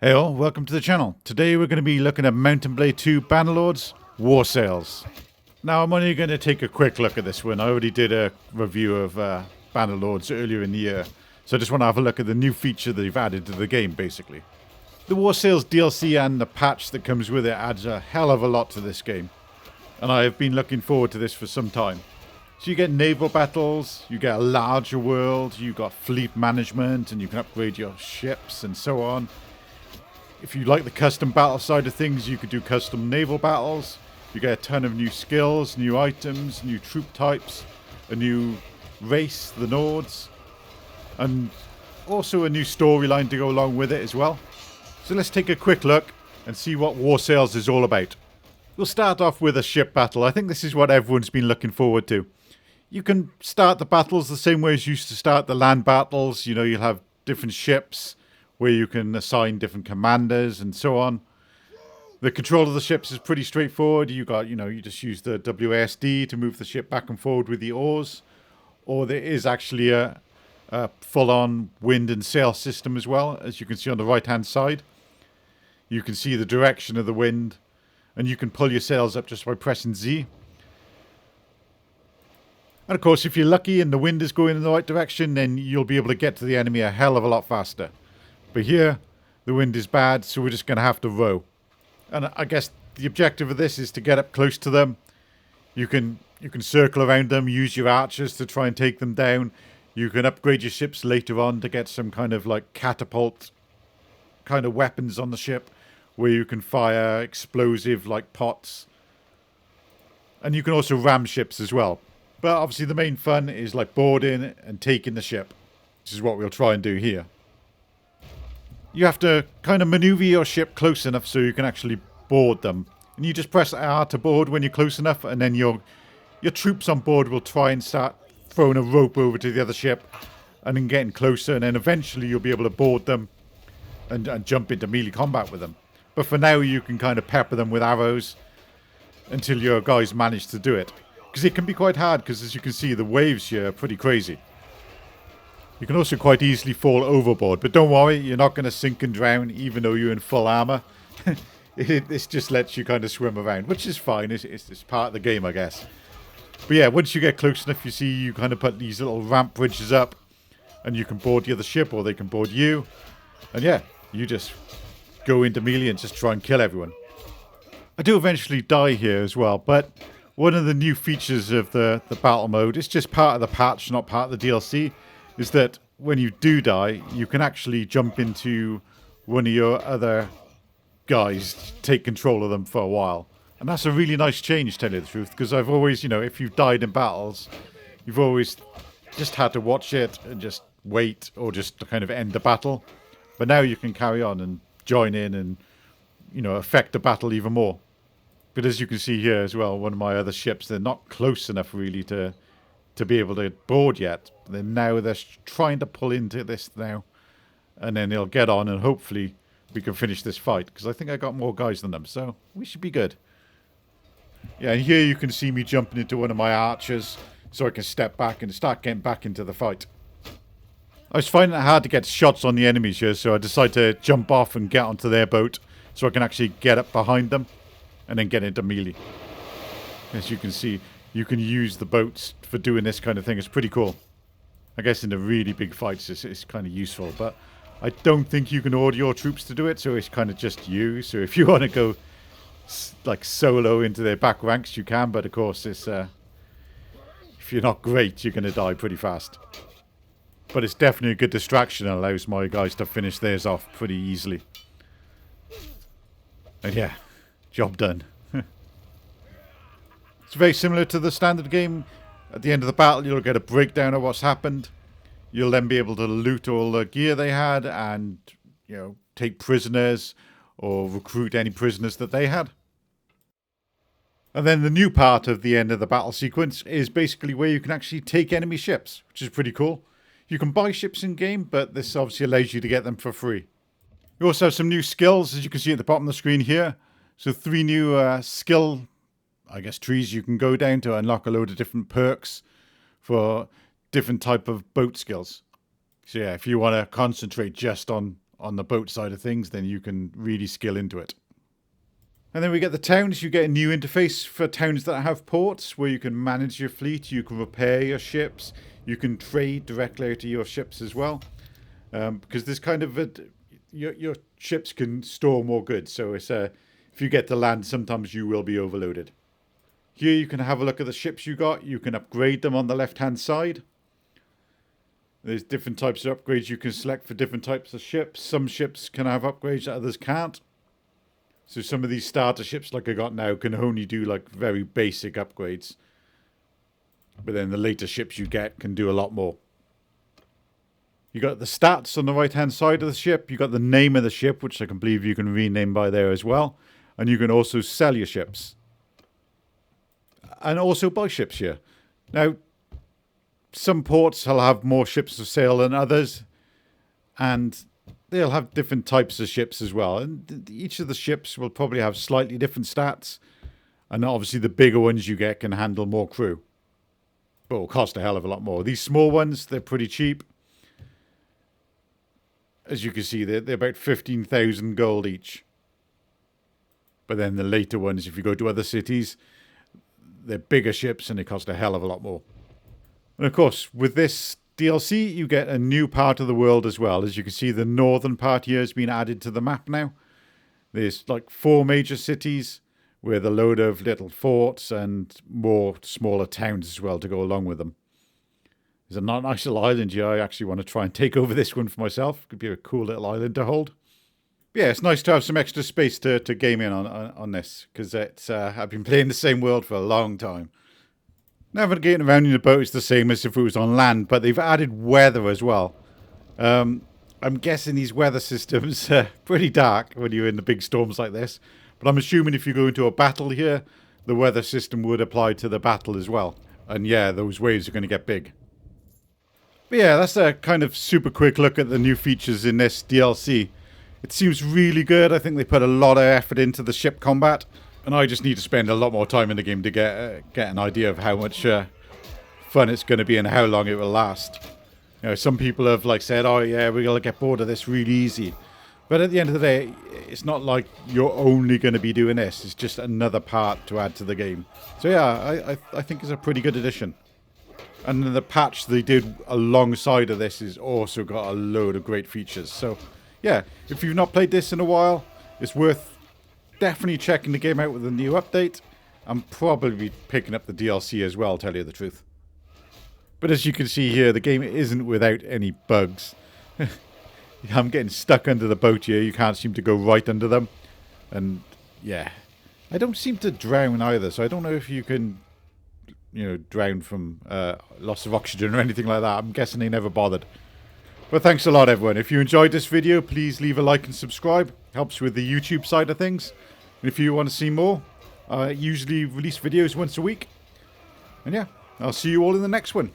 Hey all, welcome to the channel. Today we're going to be looking at Mountain Blade 2 Bannerlord's War Sales. Now I'm only going to take a quick look at this one. I already did a review of Bannerlords earlier in the year. So I just want to have a look at the new feature that they've added to the game basically. The War Sales DLC and the patch that comes with it adds a hell of a lot to this game. And I have been looking forward to this for some time. So you get naval battles, you get a larger world, you got fleet management and you can upgrade your ships and so on. If you like the custom battle side of things, you could do custom naval battles. You get a ton of new skills, new items, new troop types, a new race, the Nords, and also a new storyline to go along with it as well. So let's take a quick look and see what War Sales is all about. We'll start off with a ship battle. I think this is what everyone's been looking forward to. You can start the battles the same way as you used to start the land battles. You know, you'll have different ships where you can assign different commanders and so on. The control of the ships is pretty straightforward. You just use the WASD to move the ship back and forward with the oars. Or there is actually a full-on wind and sail system as well, as you can see on the right-hand side. You can see the direction of the wind, and you can pull your sails up just by pressing Z. And of course, if you're lucky and the wind is going in the right direction, then you'll be able to get to the enemy a hell of a lot faster. But here, the wind is bad, so we're just going to have to row. And I guess the objective of this is to get up close to them. You can circle around them, use your archers to try and take them down. You can upgrade your ships later on to get some kind of like catapult kind of weapons on the ship, where you can fire explosive like pots. And you can also ram ships as well. But obviously the main fun is like boarding and taking the ship, which is what we'll try and do here. You have to kind of maneuver your ship close enough so you can actually board them. And you just press R to board when you're close enough, and then your troops on board will try and start throwing a rope over to the other ship and then getting closer, and then eventually you'll be able to board them and jump into melee combat with them. But for now you can kind of pepper them with arrows until your guys manage to do it. Because it can be quite hard, because as you can see the waves here are pretty crazy. You can also quite easily fall overboard, but don't worry, you're not going to sink and drown even though you're in full armor. This just lets you kind of swim around, which is fine. It's part of the game, I guess. But yeah, once you get close enough, you see you kind of put these little ramp bridges up, and you can board the other ship, or they can board you. And yeah, you just go into melee and just try and kill everyone. I do eventually die here as well, but one of the new features of the battle mode, it's just part of the patch, not part of the DLC, is that when you do die, you can actually jump into one of your other guys, take control of them for a while. And that's a really nice change, to tell you the truth, because I've always, if you've died in battles, you've always just had to watch it and just wait or just kind of end the battle. But now you can carry on and join in and, affect the battle even more. But as you can see here as well, one of my other ships, they're not close enough really to be able to board yet. Then now they're trying to pull into this now, and then they'll get on and hopefully we can finish this fight, because I think I got more guys than them, so we should be good. Yeah, and here you can see me jumping into one of my archers so I can step back and start getting back into the fight. I was finding it hard to get shots on the enemies here, so I decided to jump off and get onto their boat so I can actually get up behind them and then get into melee. As you can see, you can use the boats for doing this kind of thing. It's pretty cool. I guess in the really big fights it's kind of useful, but I don't think you can order your troops to do it, so it's kind of just you. So if you want to go like solo into their back ranks, you can, but of course it's if you're not great, you're going to die pretty fast. But it's definitely a good distraction and allows my guys to finish theirs off pretty easily. And yeah, job done. It's very similar to the standard game. At the end of the battle, you'll get a breakdown of what's happened. You'll then be able to loot all the gear they had and, take prisoners or recruit any prisoners that they had. And then the new part of the end of the battle sequence is basically where you can actually take enemy ships, which is pretty cool. You can buy ships in game, but this obviously allows you to get them for free. You also have some new skills, as you can see at the bottom of the screen here. So 3 new skill trees you can go down to unlock a load of different perks for different type of boat skills. So yeah, if you want to concentrate just on on the boat side of things, then you can really skill into it. And then we get the towns. You get a new interface for towns that have ports where you can manage your fleet, you can repair your ships, you can trade directly out of your ships as well. Because there's kind of your ships can store more goods. So it's if you get to land, sometimes you will be overloaded. Here you can have a look at the ships you got. You can upgrade them on the left-hand side. There's different types of upgrades you can select for different types of ships. Some ships can have upgrades that others can't. So some of these starter ships like I got now can only do like very basic upgrades. But then the later ships you get can do a lot more. You got the stats on the right-hand side of the ship. You got the name of the ship, which I can believe you can rename by there as well. And you can also sell your ships. And also buy ships here. Now, some ports will have more ships for sale than others. And they'll have different types of ships as well. And each of the ships will probably have slightly different stats. And obviously the bigger ones you get can handle more crew. But will cost a hell of a lot more. These small ones, they're pretty cheap. As you can see, they're about 15,000 gold each. But then the later ones, if you go to other cities, they're bigger ships and they cost a hell of a lot more. And of course, with this DLC, you get a new part of the world as well. As you can see, the northern part here has been added to the map now. There's like 4 major cities with a load of little forts and more smaller towns as well to go along with them. There's a nice little island here. I actually want to try and take over this one for myself. Could be a cool little island to hold. But yeah, it's nice to have some extra space to game in on this, because I've been playing the same world for a long time. Navigating around in the boat is the same as if it was on land, but they've added weather as well. I'm guessing these weather systems are pretty dark when you're in the big storms like this. But I'm assuming if you go into a battle here, the weather system would apply to the battle as well. And yeah, those waves are going to get big. But yeah, that's a kind of super quick look at the new features in this DLC. It seems really good. I think they put a lot of effort into the ship combat. And I just need to spend a lot more time in the game to get an idea of how much fun it's going to be and how long it will last. You know, some people have said, oh yeah, we're going to get bored of this really easy. But at the end of the day, it's not like you're only going to be doing this. It's just another part to add to the game. So yeah, I think it's a pretty good addition. And then the patch they did alongside of this has also got a load of great features. So yeah, if you've not played this in a while, it's worth definitely checking the game out with a new update. I'm probably picking up the DLC as well, tell you the truth. But as you can see here, the game isn't without any bugs. I'm getting stuck under the boat here. You can't seem to go right under them. And yeah, I don't seem to drown either. So I don't know if you can, drown from loss of oxygen or anything like that. I'm guessing they never bothered. But thanks a lot, everyone. If you enjoyed this video, please leave a like and subscribe. Helps with the YouTube side of things. And if you want to see more, I usually release videos once a week. And yeah, I'll see you all in the next one.